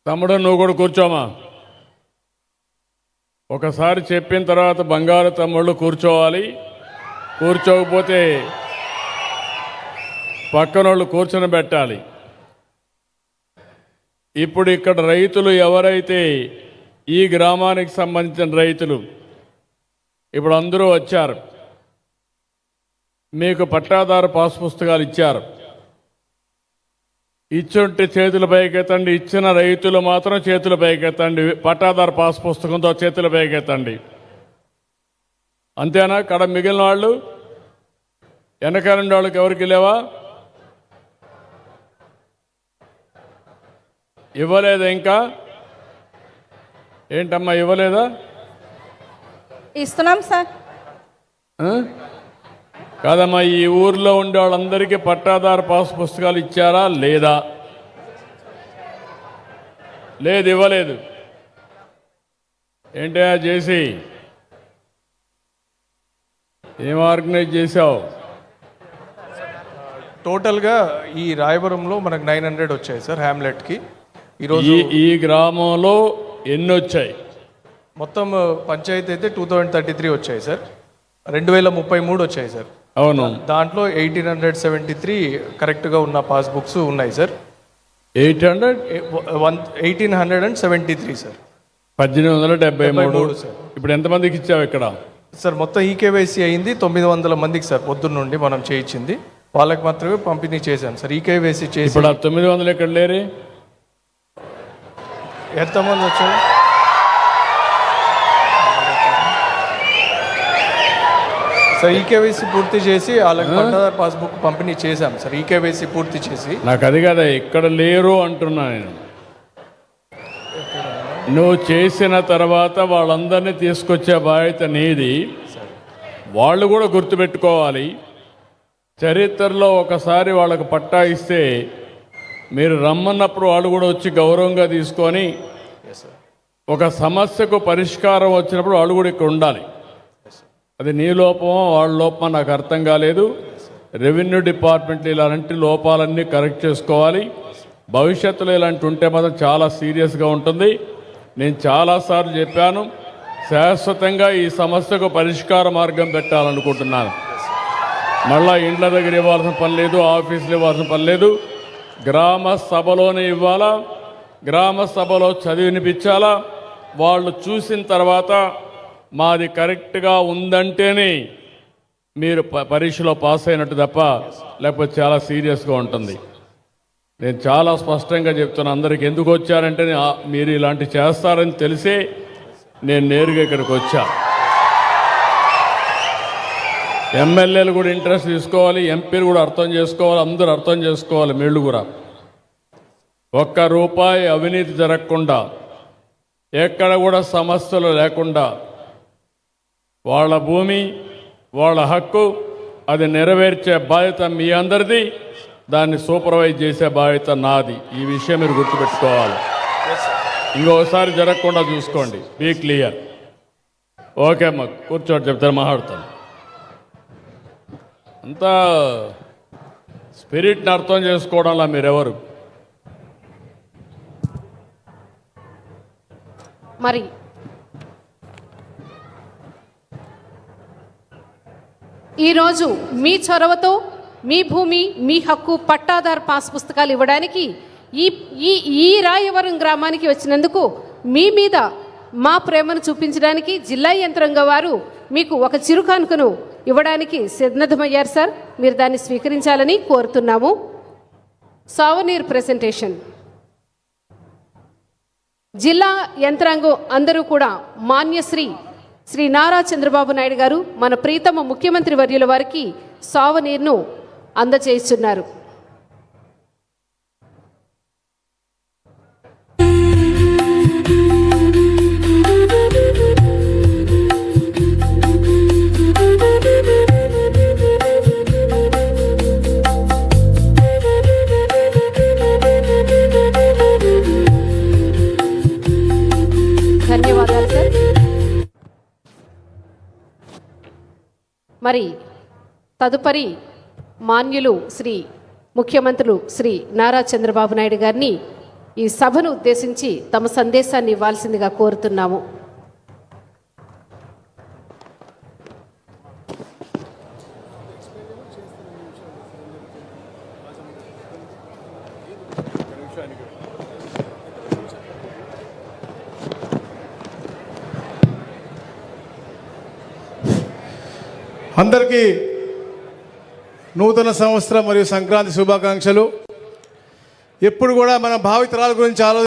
తమ్ముడు నువ్వు కూడా కూర్చోమా. ఒకసారి చెప్పిన తర్వాత బంగారు తమ్ముళ్ళు కూర్చోవాలి. కూర్చోకపోతే పక్కనోళ్ళు కూర్చొని పెట్టాలి. ఇప్పుడు ఇక్కడ రైతులు ఎవరైతే ఈ గ్రామానికి సంబంధించిన రైతులు ఇప్పుడు అందరూ వచ్చారు, మీకు పట్టాదారు పాస్ పుస్తకాలు ఇచ్చారు. ఇచ్చుంటే చేతుల పైకెత్తండి. ఇచ్చిన రైతులు మాత్రం చేతుల పైకెత్తండి. పట్టాదారు పాస్ పుస్తకంతో చేతుల పైకెత్తండి. అంతేనా? కడ మిగిలిన వాళ్ళు వెనకాలండి వాళ్ళకి ఎవరికి లేవా? ఇవ్వలేదా? ఇంకా ఏంటమ్మా ఇవ్వలేదా? ఇస్తున్నాం సార్. కాదమ్మా, ఈ ఊర్లో ఉండే వాళ్ళందరికీ పట్టాదారు పాస్ పుస్తకాలు ఇచ్చారా లేదా? లేదు, ఇవ్వలేదు. ఏంటి చేసి ఏం ఆర్గనైజ్ చేసావు? టోటల్గా ఈ రాయవరంలో మనకు 900 వచ్చాయి సార్ హ్యామ్లెట్కి. ఈరోజు ఈ గ్రామంలో ఎన్ని వచ్చాయి? మొత్తం పంచాయతీ అయితే 2033 వచ్చాయి సార్. 2033 వచ్చాయి సార్. అవును. దాంట్లో 1873 కరెక్ట్గా ఉన్న పాస్బుక్స్ ఉన్నాయి సార్. 1873 సార్. 1873 సార్. ఇప్పుడు ఎంతమందికి ఇచ్చావు ఇక్కడ? సార్ మొత్తం ఈకేవైసీ అయింది 900 మందికి సార్. పొద్దున్న నుండి మనం చేయించింది వాళ్ళకి మాత్రమే పంపిణీ చేశాం సార్. ఈకేవైసీ చేసి ఇప్పుడు 900 ఎక్కడ లేరు? ఎంతమంది వచ్చారు సార్? ఈకేవైసీ పూర్తి చేసి వాళ్ళకి పట్టాదారు పాస్బుక్ పంపిణీ చేశాం సార్. ఈకేవైసీ పూర్తి చేసి. నాకు అది కదా, ఇక్కడ లేరు అంటున్నా నేను. నువ్వు చేసిన తర్వాత వాళ్ళందరినీ తీసుకొచ్చే బాధ్యత నీది. వాళ్ళు కూడా గుర్తుపెట్టుకోవాలి. చరిత్రలో ఒకసారి వాళ్ళకు పట్టా ఇస్తే మీరు రమ్మన్నప్పుడు వాళ్ళు కూడా వచ్చి గౌరవంగా తీసుకొని ఒక సమస్యకు పరిష్కారం వచ్చినప్పుడు వాళ్ళు కూడా ఇక్కడ ఉండాలి. అది నీ లోపమో వాళ్ళ లోపమో నాకు అర్థం కాలేదు. రెవెన్యూ డిపార్ట్మెంట్లో ఇలాంటి లోపాలన్నీ కరెక్ట్ చేసుకోవాలి. భవిష్యత్తులో ఇలాంటి ఉంటే మాత్రం చాలా సీరియస్గా ఉంటుంది. నేను చాలాసార్లు చెప్పాను, శాశ్వతంగా ఈ సమస్యకు పరిష్కార మార్గం పెట్టాలనుకుంటున్నాను. మళ్ళా ఇండ్ల దగ్గర ఇవ్వాల్సిన పని లేదు, ఆఫీసులు ఇవ్వాల్సిన పని లేదు. గ్రామ సభలోనే ఇవ్వాలా, గ్రామ సభలో చదివినిపించాలా. వాళ్ళు చూసిన తర్వాత మాది కరెక్ట్గా ఉందంటేనే మీరు పరీక్షలో పాస్ అయినట్టు తప్ప లేకపోతే చాలా సీరియస్గా ఉంటుంది. నేను చాలా స్పష్టంగా చెప్తున్నా అందరికి. ఎందుకు వచ్చారంటే మీరు ఇలాంటి చేస్తారని తెలిసే నేను నేరుగా ఇక్కడికి వచ్చా. ఎమ్మెల్యేలు కూడా ఇంట్రెస్ట్ తీసుకోవాలి, ఎంపీలు కూడా అర్థం చేసుకోవాలి, అందరూ అర్థం చేసుకోవాలి. వీళ్ళు కూడా ₹1 అవినీతి జరగకుండా, ఎక్కడ కూడా సమస్యలు లేకుండా, వాళ్ళ భూమి వాళ్ళ హక్కు అది నెరవేర్చే బాధ్యత మీ అందరిది. దాన్ని సూపర్వైజ్ చేసే బాధ్యత నాది. ఈ విషయం మీరు గుర్తుపెట్టుకోవాలి. ఇంకోసారి జరగకుండా చూసుకోండి. Be clear. ఓకే అమ్మ, కూర్చోటి చెప్తాను, మాట్లాడతాను. అంతా స్పిరిట్ని అర్థం చేసుకోవడంలా మీరెవరు? మరి ఈరోజు మీ చొరవతో మీ భూమి మీ హక్కు పట్టాదారు పాస్ పుస్తకాలు ఇవ్వడానికి ఈ రాయవరం గ్రామానికి వచ్చినందుకు మీ మీద మా ప్రేమను చూపించడానికి జిల్లా యంత్రాంగం వారు మీకు ఒక చిరుకానుకను ఇవ్వడానికి సిద్ధమయ్యారు సార్. మీరు దాన్ని స్వీకరించాలని కోరుతున్నాము. Souvenir presentation. జిల్లా యంత్రాంగం అందరూ కూడా శ్రీ నారా చంద్రబాబు నాయుడు గారు మన ప్రీతమ ముఖ్యమంత్రి వర్యుల వారికి సావనీర్ను అందజేస్తున్నారు. ధన్యవాదాలు సార్. మరి తదుపరి మాన్యులు శ్రీ ముఖ్యమంత్రులు శ్రీ నారా చంద్రబాబు నాయుడు గారిని ఈ సభను ఉద్దేశించి తమ సందేశాన్ని ఇవ్వాల్సిందిగా కోరుతున్నాము. అందరికీ నూతన సంవత్సరం మరియు సంక్రాంతి శుభాకాంక్షలు. ఎప్పుడు కూడా మన భావితరాల గురించి